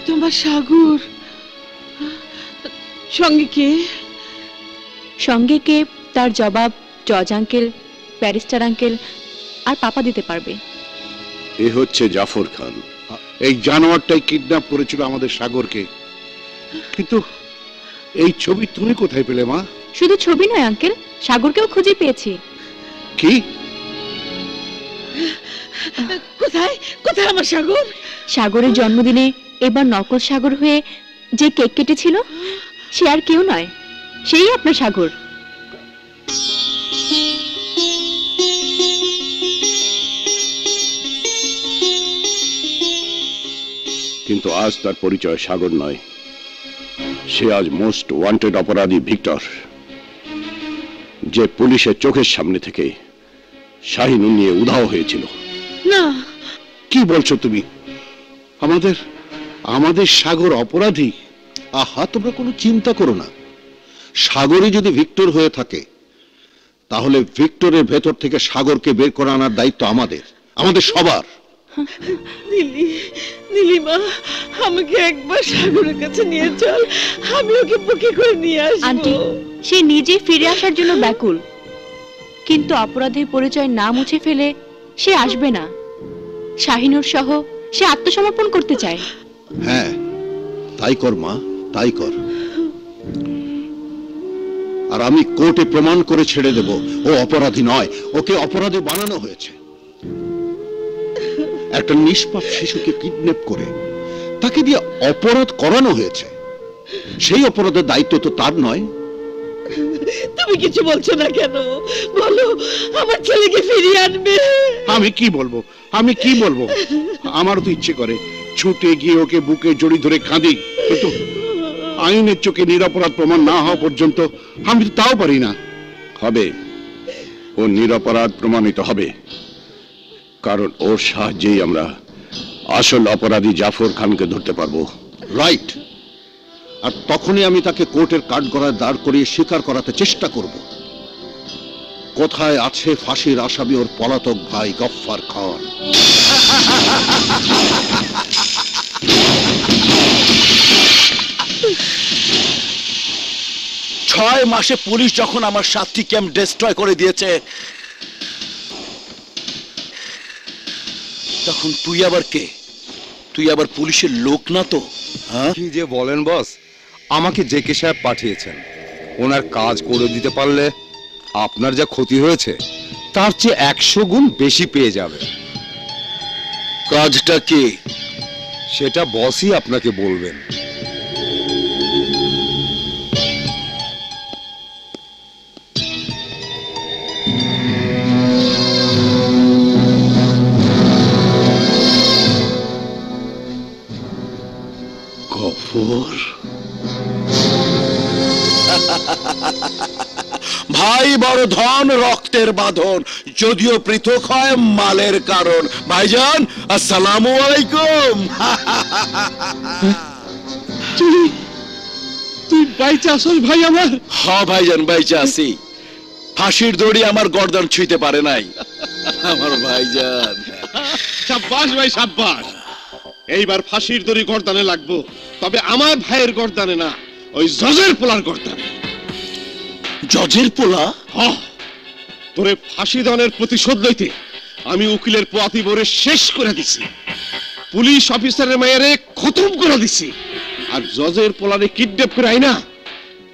তোমার সাগর সঙ্গে কে? সঙ্গে কে তার জবাব জজ আঙ্কেল, ব্যারিস্টার আঙ্কেল আর পাপা দিতে পারবে। এ হচ্ছে জাফর খান। এই জানোয়ারটাই কিডন্যাপ করেছিল আমাদের সাগরকে। কিন্তু এই ছবি তুমি কোথায় পেলে মা? শুধু ছবি নয় আঙ্কেল, সাগরকেও খুঁজে পেয়েছি। কি? কোথায় কোথায় আমার সাগর? সাগরের জন্মদিনে এবার নকল সাগর হয়ে যে কেক কেটেছিল সে আর কেউ নয়, সেই আপনার সাগর। কিন্তু আজ তার পরিচয় সাগর নয়, সে আজ মোস্ট ওয়ান্টেড অপরাধী ভিক্টর, যে পুলিশের চোখের সামনে থেকে শাহিনুর নিয়ে উধাও হয়েছিল। না, কি বলছো তুমি? আমাদের আমাদের সাগর অপরাধী? আহা, তোমরা কোনো চিন্তা করো না। সাগরই যদি ভিক্টর হয়ে থাকে তাহলে ভিক্টরের ভেতর থেকে সাগরকে বের করে আনার দায়িত্ব আমাদের, আমাদের সবার। নীলি, নীলিমা, আমাকে একবার সাগরের কাছে নিয়ে চল, আমি ওকে বুকে করে নিয়ে আন্টি, আসবো। সে নিজে ফিরে আসার জন্য ব্যাকুল, কিন্তু অপরাধের পরিচয় না মুছে ফেলে সে আসবে না। শাহিনুর সহ সে আত্মসমর্পণ করতে চায়। হ্যাঁ, তাই কর মা, তাই কর। আর আমি কোর্টে প্রমাণ করে ছেড়ে দেব ও অপরাধী নয়, ওকে অপরাধী বানানো হয়েছে। একটা নিষ্পাপ শিশুকে কিডন্যাপ করে তাকে দিয়ে অপরাধ করানো হয়েছে, সেই অপরাধের দায়িত্ব তো তার নয়। তুমি কিছু বলছো না কেন? বলো, আমার ছেলেকে ফিরিয়ে আনবে। আমি কি বলবো, আমি কি বলবো? আমারও তো ইচ্ছে করে ছুটে গিয়ে ওকে বুকে জড়ি ধরে কাঁদি, কিন্তু আইনের চোখে নিরপরাধ প্রমাণ না হওয়া পর্যন্ত আমি তো তাও পারি না। হবে, ও নিরপরাধ প্রমাণিত হবে, কারণ ওর সাহায্যেই আমরা আসল অপরাধী জাফর খানকে ধরতে পারবো। রাইট। আর তখনই আমি তাকে কোর্টের কাঠগড়ায় দাঁড় করিয়ে স্বীকার করাতে চেষ্টা করব কোথায় আছে ফাঁসির আসামি ওর পলাতক ভাই গফফার খান। 6 মাসে পুলিশ যখন আমার 7টি ক্যাম্প ডিস্ট্রয় করে দিয়েছে, তখন তুই আবার কে? তুই আবার পুলিশের লোক না তো? হ্যাঁ, কি যে বলেন বস, আমাকে জেকে সাহেব পাঠিয়েছেন। ওনার কাজ করে দিতে পারলে আপনার যা ক্ষতি হয়েছে তার চেয়ে 100 গুণ বেশি পেয়ে যাবে। কাজটা কি? সেটা বসই আপনাকে বলবেন। গফর ভাই বড় ধন রক্তের বাঁধন, যদিও পৃথক হয় মালের কারণ। ভাইজান, আসসালামু আলাইকুম। তুই বাইচা আসল ভাই আমার? হ ভাইজান, বাইচা আছি। ফাঁসির দড়ি আমার গর্দান ছুঁইতে পারে নাই আমার ভাইজান। সাব্বাস ভাই, সাব্বাস। এইবার ফাঁসির দড়ি গর্দানে লাগবো, তবে আমার ভাইয়ের গর্দানে না, ওই জজের পোলার গর্দানে। জজের পোলা? তোরে ফাঁসি দনের প্রতিশোধ লইতে আমি উকিলের পোয়াতি বরে শেষ করে দিছি, পুলিশ অফিসারের মেয়েরে খতম করে দিছি, আর জজের পোলারে কিডন্যাপ করে আইনা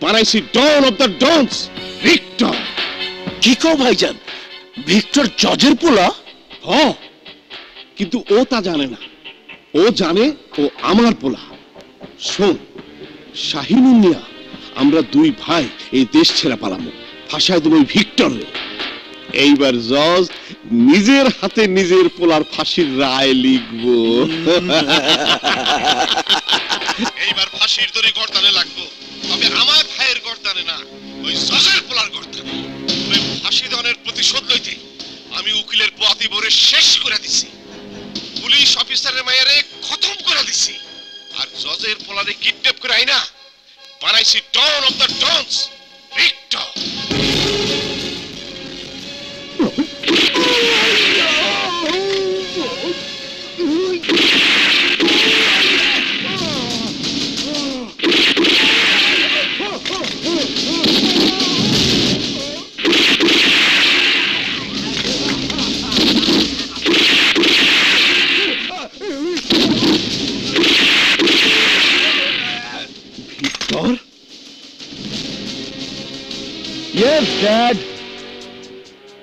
বানাইছি don of the dons, Victor. কি কও ভাইজান, ভিক্টর জজের পোলা? কিন্তু ও তা জানে না, ও জানে ও আমার পোলা। শোন, শাহিনুর মিয়া, আমরা 2 ভাই এই দেশ ছেড়ে পালামো, ফাঁসায় দেব ওই ভিক্টরে। এইবার জজ নিজের হাতে নিজের পোলার ফাঁসির রায় লিখবো। এইবার ফাঁসির দড়ি গর্দানে লাগবো, তবে আমার ভাইয়ের গর্দানে না, ওই জজের পোলার গর্দানে। ওই ফাঁসি দনের প্রতিশোধ লইতে আমি উকিলের পোয়াতি বরে শেষ করে দিছি, পুলিশ অফিসারের মেয়েরে খতম করে দিছি, আর জজের পোলারে কিডন্যাপ করে আইনা বানাইছি don of the dons, Victor.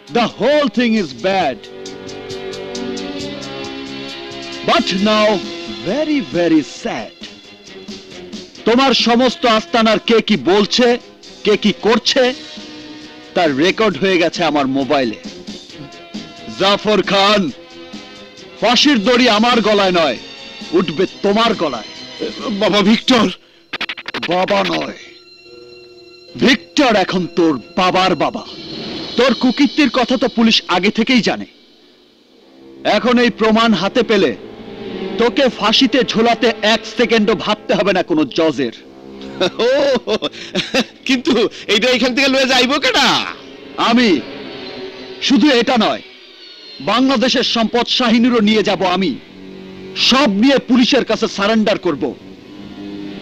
The whole thing is bad. But now very very sad. তোমার সমস্ত আস্তানার কে কি বলছে, কে কি করছে তার রেকর্ড হয়ে গেছে আমার মোবাইলে। জাফর খান, ফাঁসির দড়ি আমার গলায় নয়, উঠবে তোমার গলায়। বাবা ভিক্টর। বাবা নয়, ভিক্টর এখন তোর বাবার বাবা। তোর কুকীর্তির কথা তো পুলিশ আগে থেকেই জানে। এখন এই প্রমাণ হাতে পেলে তোকে ফাঁসিতে ঝোলাতে 1 সেকেন্ডও ভাবতে হবে না কোনো জজের। ও, কিন্তু এইটা এখান থেকে লয়ে যাইবো কেডা? আমি। শুধু এটা নয়, বাংলাদেশের সম্পদ শাহিনুরও নিয়ে যাব আমি। সব নিয়ে পুলিশের কাছে সারেন্ডার করব।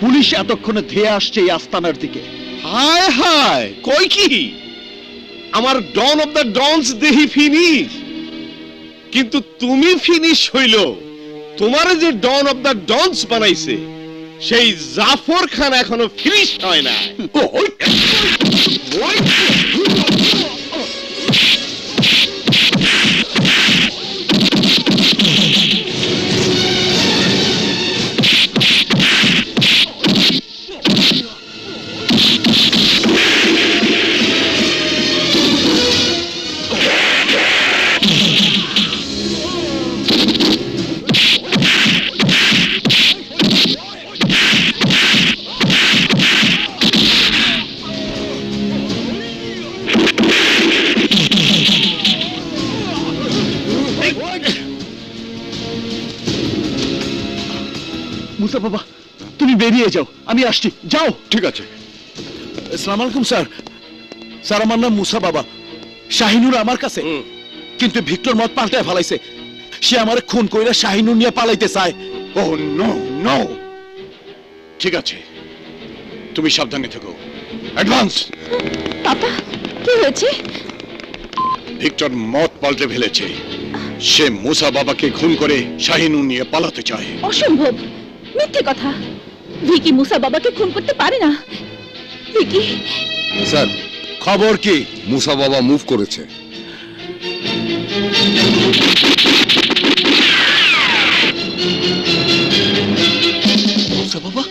পুলিশ এতক্ষণে ধেয়ে আসছে এই আস্তানার দিকে। হায় হায়, কই কি আমার ডন অফ দ্য ডনস দেহি ফিনিশ, কিন্তু তুমি ফিনিশ হইল। তোমার যে ডন অফ দ্য ডনস বানাইছে সেই জাফর খান এখনো ফিনিশ হয় না। মুসা বাবা, তুমি বেরিয়ে যাও, আমি আসছি। যাও। ঠিক আছে। আসসালামু আলাইকুম স্যার। স্যার, আমার নাম মুসা বাবা। শাহিনুর আমার কাছে, কিন্তু ভিক্টর মত পাল্টায় ফেলাইছে। সে আমারে খুন কইরা শাহিনুর নিয়ে পালাইতে চায়। ও নো নো। ঠিক আছে, তুমি সাবধানে থেকো। অ্যাডভান্স। পাপা, কি হয়েছে? ভিক্টর মত পাল্টে ফেলেছে। সে মুসা বাবাকে খুন করে শাহিনুর নিয়ে পালাতে চায়। অসম্ভব, মিথ্যে কথা। ভিকি মুসা বাবাকে খুন করতে পারে না। ভিকি। স্যার, খবর কি? মুসা বাবা মুভ করেছে। মুসা Baba,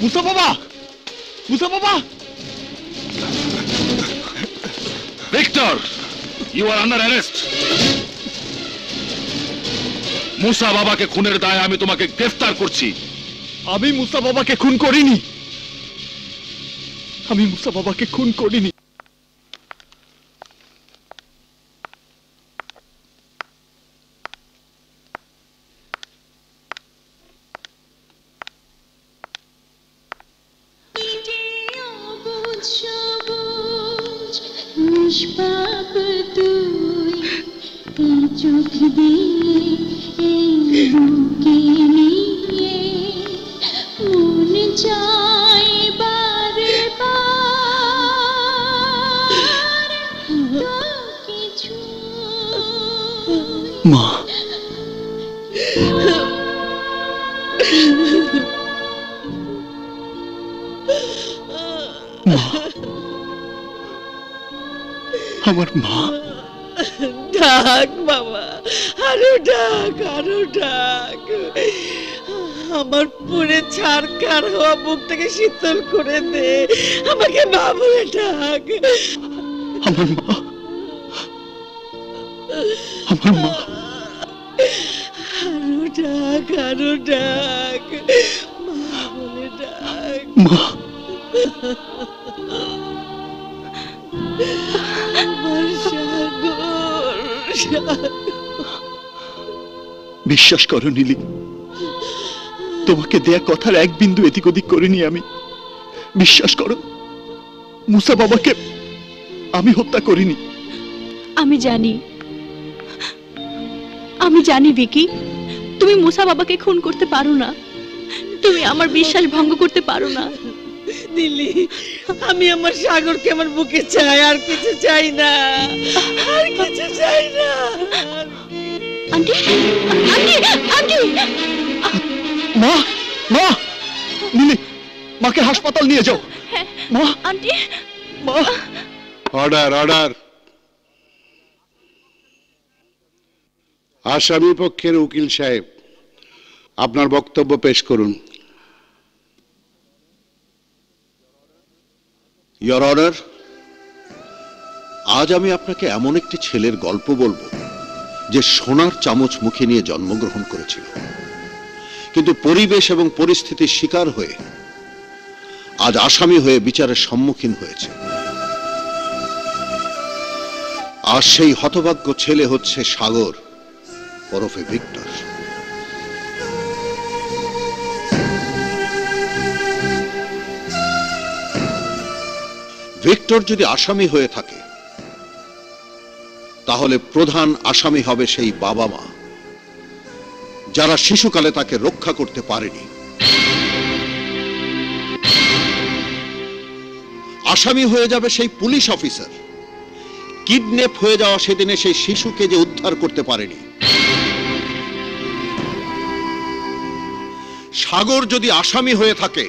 Musa Baba, Musa Baba. Victor, you are under arrest. Musa বাবাকে খুনের দায়ে আমি তোমাকে গ্রেফতার করছি। আমি মুসা বাবাকে খুন করিনি। আমি মুসা বাবাকে খুন করিনি। নিষ্পাপ তুই, এই চোখ দিয়ে এই বুকে নিয়ে মন চায় বারে বার তোকে ছুঁই। মা, আমার মা। ডাক বাবা, আরো ডাক, আরো ডাক। আমার পুরে ছাড়খাড় হওয়া বুকটাকে শীতল করে দে। আমাকে মা বলে ডাক। আমার মা, আমার মা। আরো ডাক আরো ডাক, মা বলে ডাক। মা, আমার সাগর, সাগর। বিশ্বাস করো নীলি, তোমাকে দেয়া কথার এক বিন্দু এদিক ওদিক করিনি আমি। বিশ্বাস করো, মুসা বাবাকে আমি হত্যা করিনি। আমি জানি ভিকি, তুমি মুসা বাবাকে খুন করতে পারো না। তুমি আমার বিশ্বাস ভঙ্গ করতে পারো না। নীলি, আমি আমার সাগরকে আমার বুকে চাই, আর কিছু চাই না, আর কিছু চাই না। Aunty, aunty, aunty! মা, মা, নীলি, মাকে হাসপাতাল নিয়ে যাও। মা, আন্টি, মা। Order, order. আসামি পক্ষের উকিল সাহেব, আপনার বক্তব্য পেশ করুন। ইয়োর অনার, আজ আমি আপনাকে এমন একটি ছেলের গল্প বলবো যে সোনার চামচ মুখে নিয়ে জন্মগ্রহণ করেছিল, কিন্তু পরিবেশ এবং পরিস্থিতির শিকার হয়ে আজ আসামি হয়ে বিচারের সম্মুখীন হয়েছে। আর সেই হতভাগ্য ছেলে হচ্ছে সাগর ওরফে ভিক্টর। ভিক্টর যদি আসামি হয়ে থাকে, তাহলে প্রধান আসামি হবে সেই বাবা মা যারা শিশুকালে তাকে রক্ষা করতে পারেনি। আসামি হয়ে যাবে সেই পুলিশ অফিসার, কিডন্যাপ হয়ে যাওয়া সেদিনে সেই শিশুকে যে উদ্ধার করতে পারেনি। সাগর যদি আসামি হয়ে থাকে,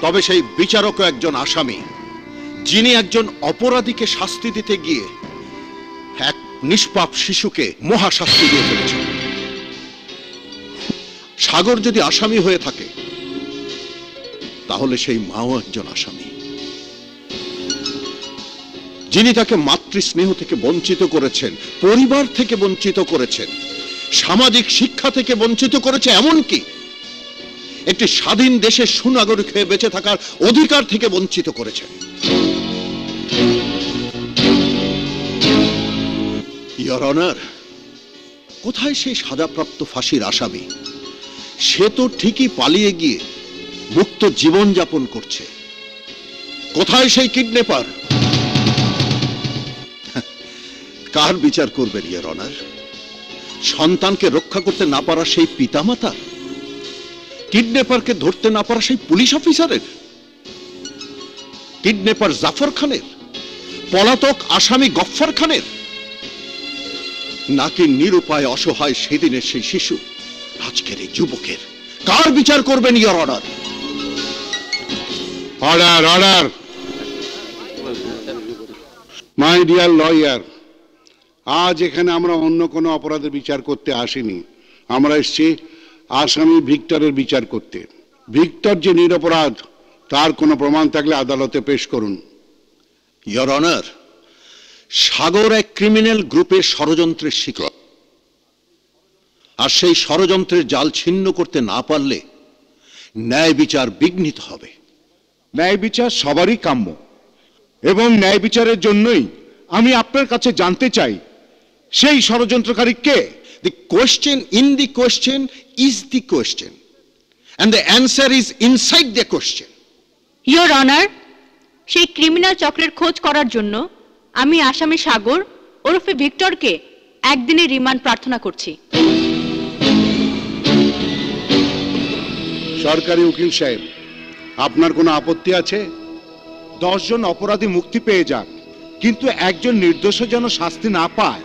তবে সেই বিচারকও একজন আসামি, যিনি একজন অপরাধীকে শাস্তি দিতে গিয়ে এক নিষ্পাপ শিশুকে মহাশাস্তি দিয়ে ফেলেছেন। সাগর যদি আসামি হয়ে থাকে, তাহলে সেই মাও একজন আসামি, যিনি তাকে মাতৃস্নেহ থেকে বঞ্চিত করেছেন, পরিবার থেকে বঞ্চিত করেছেন, সামাজিক শিক্ষা থেকে বঞ্চিত করেছে, এমনকি একটি স্বাধীন দেশের সুনাগরিক হয়ে বেঁচে থাকার অধিকার থেকে বঞ্চিত করেছেন। ইয়োর অনার, কোথায় সেই সাজাপ্রাপ্ত ফাঁসির আসামি? সে তো ঠিকই পালিয়ে গিয়ে মুক্ত জীবন যাপন করছে। কোথায় সেই কিডন্যাপার? কার বিচার করবেন ইয়োর অনার? সন্তানকে রক্ষা করতে না পারা সেই পিতামাতা, কিডন্যাপারকে ধরতে না পারা সেই পুলিশ অফিসারের, কিডন্যাপার জাফর খানের, পলাতক আসামি গফফর খানের, নাকি নিরুপায় অসহায় সেদিনের সেই শিশু, আজকের এই যুবকের? কার বিচার করবেন your honour? Order, order. My dear lawyer, আজ এখানে আমরা অন্য কোনো অপরাধের বিচার করতে আসিনি। আমরা এসেছি আসামি ভিক্টরের বিচার করতে। ভিক্টর যে নিরপরাধ, তার কোনো প্রমাণ থাকলে আদালতে পেশ করুন। ইয়োর অনার, সাগর এক ক্রিমিনাল গ্রুপের ষড়যন্ত্রের শিকার, আর সেই ষড়যন্ত্রের জাল ছিন্ন করতে না পারলে ন্যায় বিচার বিঘ্নিত হবে। ন্যায় বিচার সবারই কাম্য, এবং ন্যায় বিচারের জন্যই আমি আপনার কাছে জানতে চাই সেই ষড়যন্ত্রকারী কে? The question in the question is the question, and the answer is inside the question. Your honour, সেই ক্রিমিনাল চক্রের খোঁজ করার জন্য আমি আসামি সাগর ওরফে ভিক্টরকে একদিনের রিমান্ড প্রার্থনা করছি। সরকারি উকিল সাহেব, আপনার কোনো আপত্তি আছে? 10 জন অপরাধী মুক্তি পেয়ে যাক, কিন্তু একজন নির্দোষ যেন শাস্তি না পায়,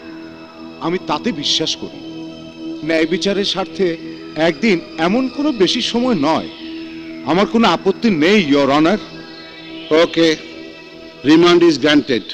আমি তাতে বিশ্বাস করি। ন্যায় বিচারের স্বার্থে একদিন এমন কোনো বেশি সময় নয়। আমার কোনো আপত্তি নেই your honour. Okay, remand is granted.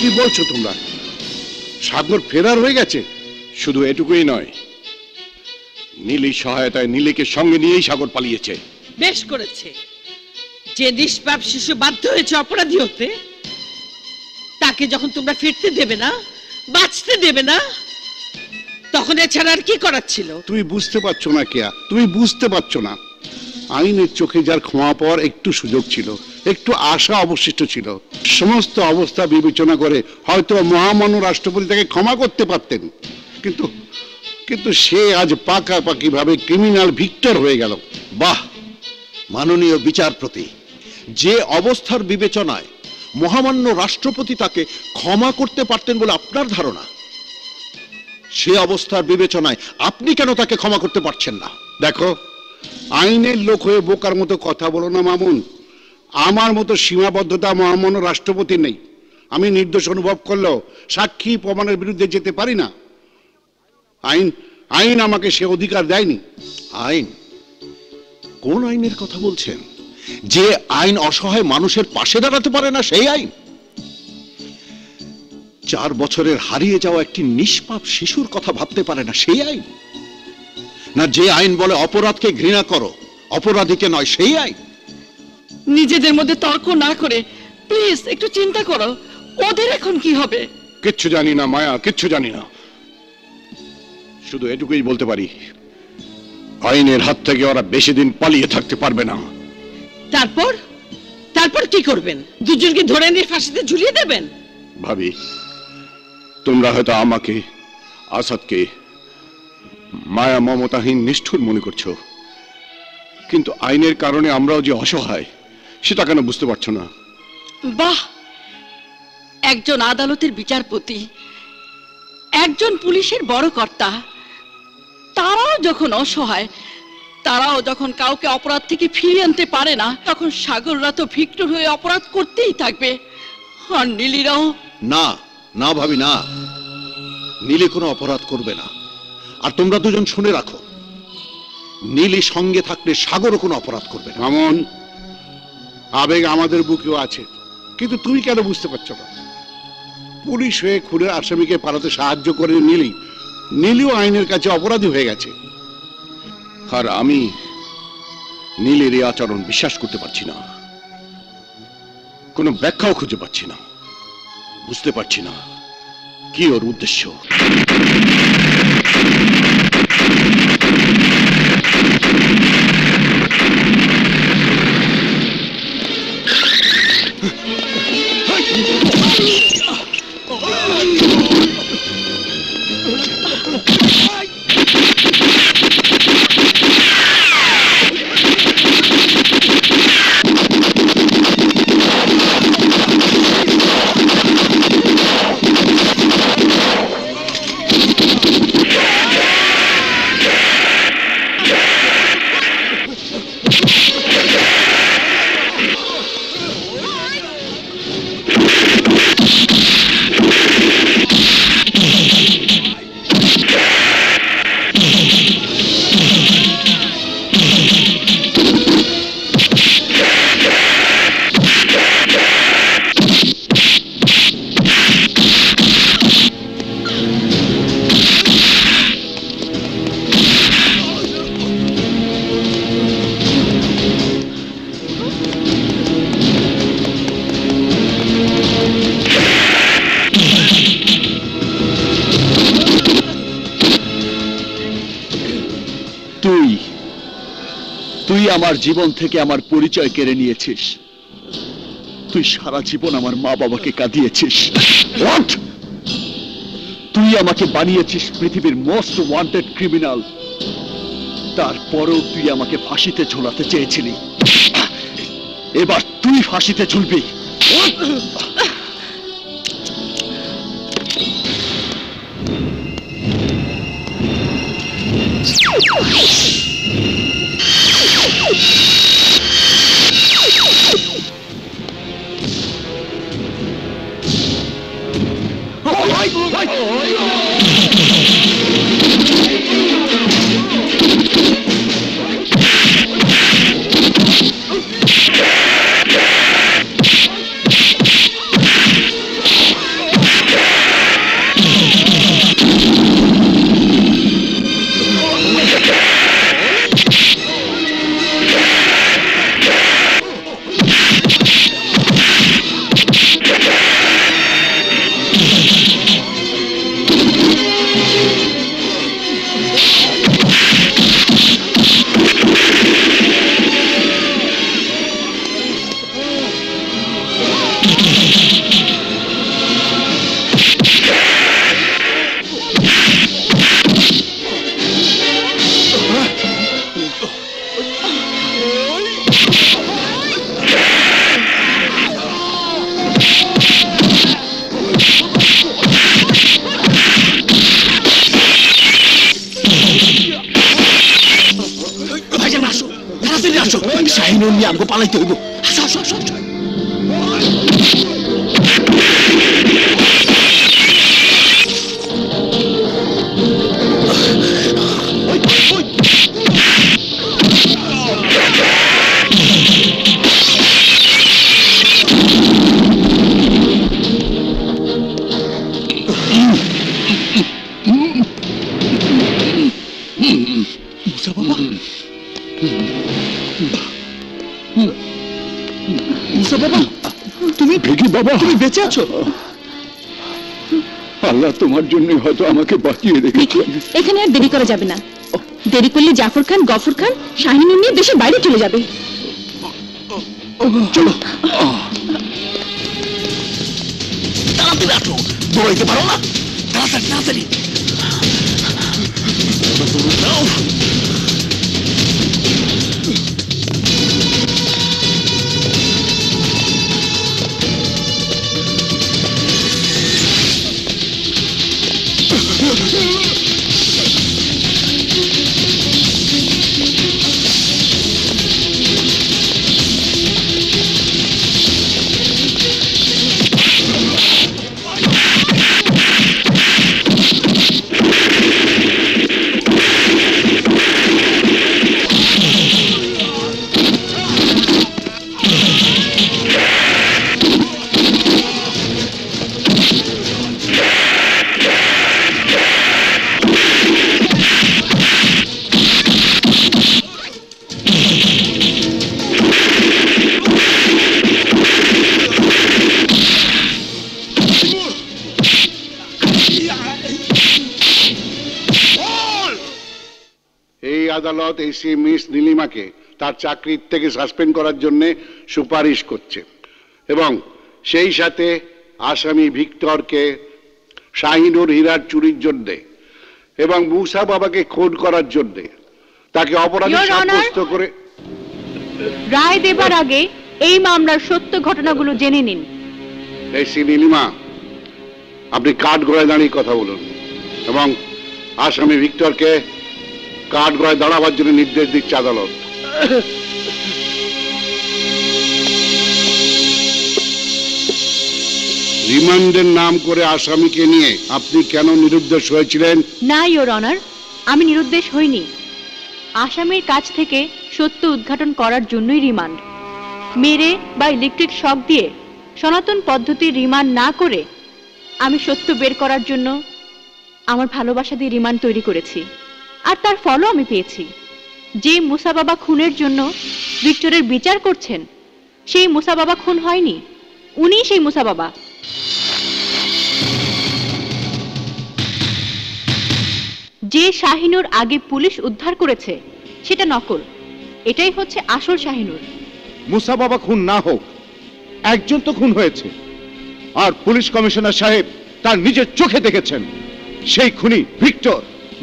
কি বলছো তোমরা? সাগর ফেরার হয়ে গেছে? শুধু এটুকুই নয়, নীলির সহায়তায় নীলিকে সঙ্গে নিয়েই সাগর পালিয়েছে। বেশ করেছে। যে নিষ্পাপ শিশু বাধ্য হয়েছে অপরাধী হতে, তাকে যখন তোমরা ফিরতে দেবে না, বাঁচতে দেবে না, তখন এছাড়া আর কি করার ছিল? তুমি বুঝতে পারছো না কেয়া, তুমি বুঝতে পারছো না। আইনের চোখে যার ক্ষমা পাওয়ার একটু সুযোগ ছিল, একটু আশা অবশিষ্ট ছিল, সমস্ত অবস্থা বিবেচনা করে হয়তো মহামান্য রাষ্ট্রপতি তাকে ক্ষমা করতে পারতেন, কিন্তু কিন্তু সে আজ পাকাপাকি ভাবে ক্রিমিনাল ভিক্টর হয়ে গেল। বাহ মাননীয় বিচারপতি, যে অবস্থার বিবেচনায় মহামান্য রাষ্ট্রপতি তাকে ক্ষমা করতে পারতেন বলে আপনার ধারণা, সে অবস্থার বিবেচনায় আপনি কেন তাকে ক্ষমা করতে পারছেন না? দেখো, আইনের লোক হয়ে বোকার মতো কথা বলো না মামুন। আমার মতো সীমাবদ্ধতা মহামান্য রাষ্ট্রপতি নেই। আমি নির্দোষ অনুভব করলেও সাক্ষী প্রমাণের বিরুদ্ধে যেতে পারি না। আইন আমাকে সে অধিকার দেয়নি। আইন? কোন আইনের কথা বলছেন? যে আইন অসহায় মানুষের পাশে দাঁড়াতে পারে না সেই আইন? 4 বছরের হারিয়ে যাওয়া একটি নিষ্পাপ শিশুর কথা ভাবতে পারে না সেই আইন? না যে আইন বলে অপরাধকে ঘৃণা করো, অপরাধীকে নয়, সেই আইন? নিজেদের মধ্যে তর্ক না করে প্লিজ একটু চিন্তা করো, ওদের এখন কি হবে? কিচ্ছু জানি না মায়া, কিচ্ছু জানি না। শুধু এটুকুই বলতে পারি, আইনের হাত থেকে ওরা বেশি দিন পালিয়ে থাকতে পারবে না। তারপর কি করবেন? দুজনকে ধরে নিয়ে ফাঁসিতে ঝুলিয়ে দেবেন? ভাবি, তোমরা হয়তো আমাকে, আসাদকে মায়া মমতাহীন নিষ্ঠুর মনে করছো, কিন্তু আইনের কারণে আমরাও যে অসহায় সেটা কেন বুঝতে পারছো না? বাহ, একজন আদালতের বিচারপতি, একজন পুলিশের বড় কর্তা, তারাও যখন অসহায়, তারাও যখন কাউকে অপরাধ থেকে ফিরিয়ে আনতে পারে না, তখন সাগররা তো ভিক্টর হয়ে অপরাধ করতেই থাকবে। আর নীলিরাও। না না ভাবি, না, নীলি কোনো অপরাধ করবে না। আর তোমরা দুজন শুনে রাখো, নীলি সঙ্গে থাকলে সাগরও কোনো অপরাধ করবে না। মামুন, আবেগ আমাদের বুকেও আছে, কিন্তু তুমি কেন বুঝতে পারছো না? পুলিশ হয়ে খুনের আসামিকে পালাতে সাহায্য করে নীলিও আইনের কাছে অপরাধী হয়ে গেছে। আর আমি নীলের এই আচরণ বিশ্বাস করতে পারছি না, কোনো ব্যাখ্যাও খুঁজে পাচ্ছি না, বুঝতে পারছি না কি ওর উদ্দেশ্য। তুই আমার জীবন থেকে আমার পরিচয় কেড়ে নিয়েছিস। তুই সারা জীবন আমার মা বাবাকে কাঁদিয়েছিস। তুই আমাকে বানিয়েছিস পৃথিবীর মোস্ট ওয়ান্টেড ক্রিমিনাল। তারপরেও তুই আমাকে ফাঁসিতে ঝোলাতে চেয়েছিলি। এবার তুই ফাঁসিতে ঝুলবি। তাড়াতাড়ি আসো, শাহিনুর নিয়ে আমাকে পালাইতে হইব। আসো আসো আসো আসো। মুসা বাবা, মুসা বাবা, তুমি ভিকি বাবা, তুমি বেঁচে আছো? আল্লাহ তোমার জন্য হয়তো আমাকে বাঁচিয়ে রেখেছেন। এখানে আর দেরি করা যাবে না। দেরি করলে জাফর খান, গফর খান শাহিনুর নিয়ে দেশের বাইরে চলে যাবে। চলো, তাড়াতাড়ি আসো। দৌড়াইতে পারো না? তাড়াতাড়ি তাড়াতাড়ি। আদালত এসি মিস নীলিমাকে তার চাকরির থেকে সাসপেন্ড করার জন্য সুপারিশ করছে এবং সেই সাথে আসামি ভিক্টরকে শাহিনুর হীরার চুরির জন্য এবং মুসা বাবাকে খুন করার জন্য তাকে অপরাধী সাব্যস্ত করে রায় দেবার আগে এই মামলার সত্য ঘটনাগুলো জেনে নিন। এসি নীলিমা, আপনি কাঠ গড়ায় দাঁড়িয়ে কথা বলুন এবং আসামি ভিক্টরকে কাঠ গড়ায় দাঁড়াবার জন্য নির্দেশ দিচ্ছে আদালত। রিমান্ডের নাম করে আসামিকে নিয়ে আপনি কেন নিরুদ্দেশ হয়েছিলেন? না ইওর অনার, আমি নিরুদ্দেশ হইনি। আসামির কাছ থেকে সত্য উদ্ঘাটন করার জন্যই রিমান্ড। মেরে বা ইলেকট্রিক শক দিয়ে সনাতন পদ্ধতির রিমান্ড না করে আমি সত্য বের করার জন্য আমার ভালোবাসা দিয়ে রিমান্ড তৈরি করেছি, আর তার ফলও আমি পেয়েছি। যে মুসা বাবা খুনের জন্য ভিক্টরের বিচার করছেন সেই মুসা বাবা খুন হয়নি, উনি সেই মুসা বাবা। যে শাহিনুর আগে পুলিশ উদ্ধার করেছে সেটা নকল, এটাই হচ্ছে আসল শাহিনুর। মুসা বাবা খুন না হোক, একজন তো খুন হয়েছে, আর পুলিশ কমিশনার সাহেব তার নিজের চোখে দেখেছেন সেই খুনি ভিক্টর।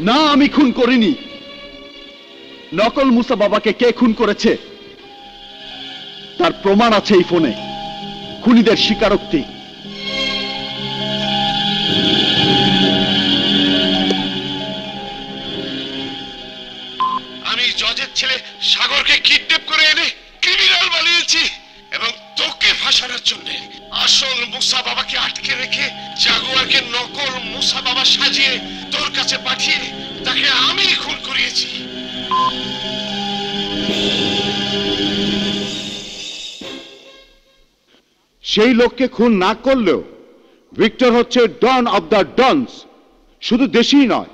না, আমি খুন করিনি। নকল মুসা বাবাকে কে খুন করেছে তার প্রমাণ আছে এই ফোনে, খুনিদের স্বীকারোক্তি। আমি জজের ছেলে সাগরকে কিডন্যাপ করে এনে ক্রিমিনাল বানিয়েছি এবং তোকে ফাঁসানোর জন্য আসল মুসা বাবাকে আটকে রেখে জাগুয়ারকে নকল মুসা বাবা সাজিয়ে তোর কাছে পাঠিয়ে তাকে আমি খুন করিয়েছি। সেই লোককে খুন না করলেও ভিক্টর হচ্ছে ডন অব দ্য ডনস। শুধু দেশেই নয়,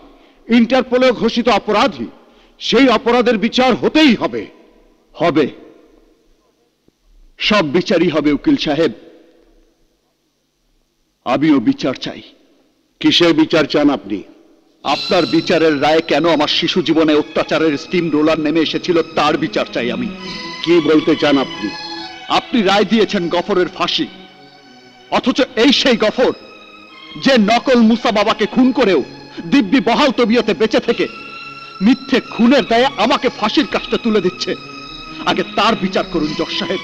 ইন্টারপোলেও ঘোষিত অপরাধী। সেই অপরাধের বিচার হতেই হবে। হবে, সব বিচারই হবে উকিল সাহেব। আমিও বিচার চাই। কিসের বিচার চান আপনি? আপনার বিচারের রায়ে কেন আমার শিশু জীবনে অত্যাচারের স্টিম রোলার নেমে এসেছিল তার বিচার চাই আমি। কি বলতে চান আপনি? আপনি রায় দিয়েছেন গফরের ফাঁসি, অথচ এই সেই গফর যে নকল মুসা বাবাকে খুন করেও দিব্যি বহাল তবিয়তে বেঁচে থেকে মিথ্যে খুনের দায়ে আমাকে ফাঁসির কাজটা তুলে দিচ্ছে। আগে তার বিচার করুন জজ সাহেব।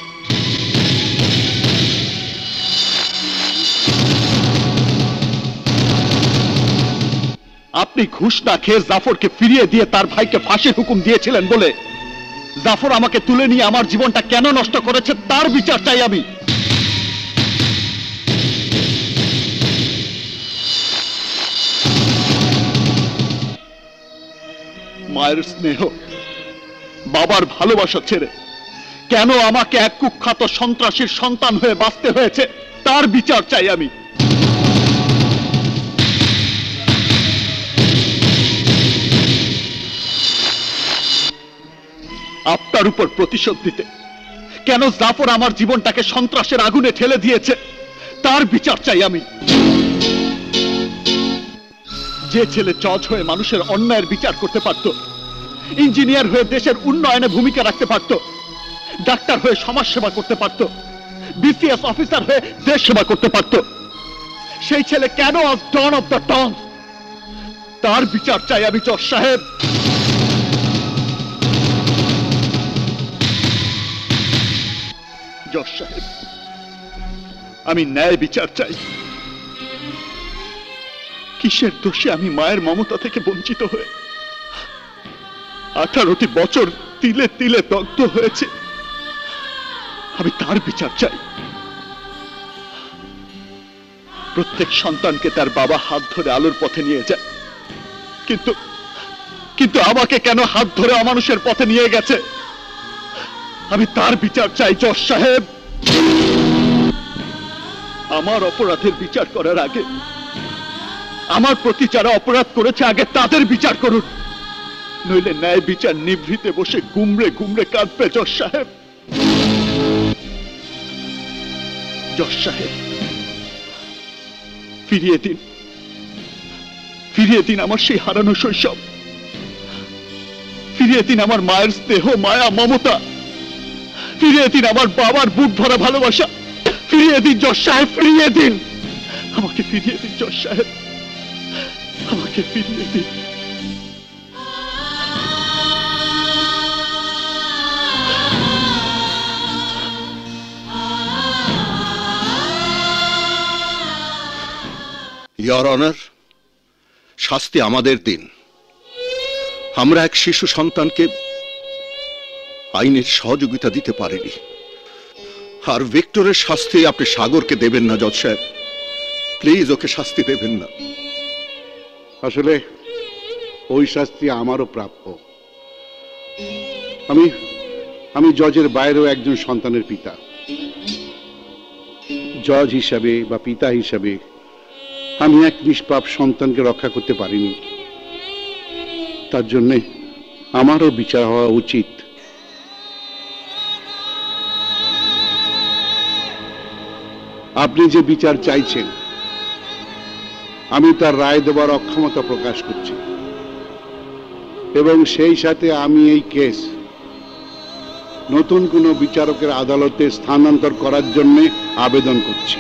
আপনি ঘুষ না খেয়ে জাফরকে ফিরিয়ে দিয়ে তার ভাইকে ফাঁসির হুকুম দিয়েছিলেন বলে জাফর আমাকে তুলে নিয়ে আমার জীবনটা কেন নষ্ট করেছে তার বিচার চাই আমি। মায়ের স্নেহ, বাবার ভালোবাসা ছেড়ে কেন আমাকে এক কুখ্যাত সন্ত্রাসীর সন্তান হয়ে বাঁচতে হয়েছে তার বিচার চাই আমি। আপনার উপর প্রতিশোধ দিতে কেন জাফর আমার জীবনটাকে সন্ত্রাসের আগুনে ঠেলে দিয়েছে তার বিচার চাই আমি। যে ছেলে জজ হয়ে মানুষের অন্যায়ের বিচার করতে পারত, ইঞ্জিনিয়ার হয়ে দেশের উন্নয়নে ভূমিকা রাখতে পারত, ডাক্তার হয়ে সমাজ সেবা করতে পারত, বিসিএস অফিসার হয়ে দেশ সেবা করতে পারত, সেই ছেলে কেন আজ ডন অফ দ্য টাউন তার বিচার চাই আমি জজ সাহেব। জজ সাহেব, আমি ন্যায় বিচার চাই। কিসের দোষে আমি মায়ের মমতা থেকে বঞ্চিত হয়ে 18টি বছর তিলে তিলে দগ্ধ হয়েছে, আমি তার বিচার চাই। প্রত্যেক সন্তানকে তার বাবা হাত ধরে আলোর পথে নিয়ে যায়, কিন্তু কিন্তু আমাকে কেন হাত ধরে অমানুষের পথে নিয়ে গেছে, আমি তার বিচার চাই জজ সাহেব। আমার অপরাধের বিচার করার আগে আমার প্রতি যারা অপরাধ করেছে আগে তাদের বিচার করুন, নইলে ন্যায় বিচার নিভৃতে বসে গুমড়ে গুমড়ে কাঁদবে জজ সাহেব। জজ সাহেব, ফিরিয়ে দিন, ফিরিয়ে দিন আমার সেই হারানো শৈশব, ফিরিয়ে দিন আমার মায়ের স্নেহ মায়া মমতা, ফিরিয়ে দিন আমার বাবার বুক ভরা ভালোবাসা, ফিরিয়ে দিন জজ সাহেব, ফিরিয়ে দিন আমাকে, ফিরিয়ে দিন জজ সাহেব, আমাকে ফিরিয়ে দিন। ইয়র অনার, শাস্তি আমাদের দিন। আমরা এক শিশু সন্তানকে আইনের সহযোগিতা দিতে পারিনি, আর ভিক্টরের শাস্তি আপনি সাগরকে দেবেন না জজ সাহেব, প্লিজ ওকে শাস্তি দেবেন না। আসলে ওই শাস্তি আমারও প্রাপ্য। আমি জজের বাইরেও একজন সন্তানের পিতা। জজ হিসাবে বা পিতা হিসাবে আমি এক নিষ্পাপ সন্তানকে রক্ষা করতে পারিনি, তার জন্যে আমারও বিচার হওয়া উচিত। আপনি যে বিচার চাইছেন আমি তার রায় দেবার অক্ষমতা প্রকাশ করছি, এবং সেই সাথে আমি এই কেস নতুন কোনো বিচারকের আদালতে স্থানান্তর করার জন্য আবেদন করছি।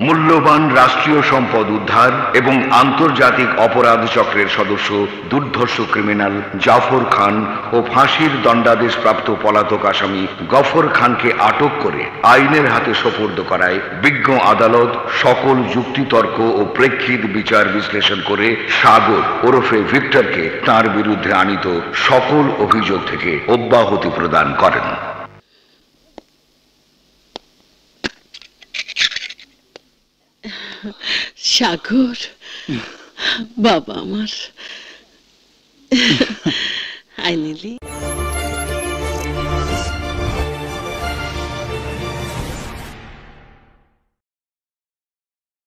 মূল্যবান রাষ্ট্রীয় সম্পদ উদ্ধার এবং আন্তর্জাতিক অপরাধ চক্রের সদস্য দুর্ধর্ষ ক্রিমিনাল জাফর খান ও ফাঁসির দণ্ডাদেশপ্রাপ্ত পলাতক আসামি গফর খানকে আটক করে আইনের হাতে সোপর্দ করায় বিজ্ঞ আদালত সকল যুক্তিতর্ক ও প্রেক্ষিত বিচার বিশ্লেষণ করে সাগর ওরফে ভিক্টরকে তার বিরুদ্ধে আনিত সকল অভিযোগ থেকে অব্যাহতি প্রদান করেন। সাগর, বাবা আমার, আই নিলি।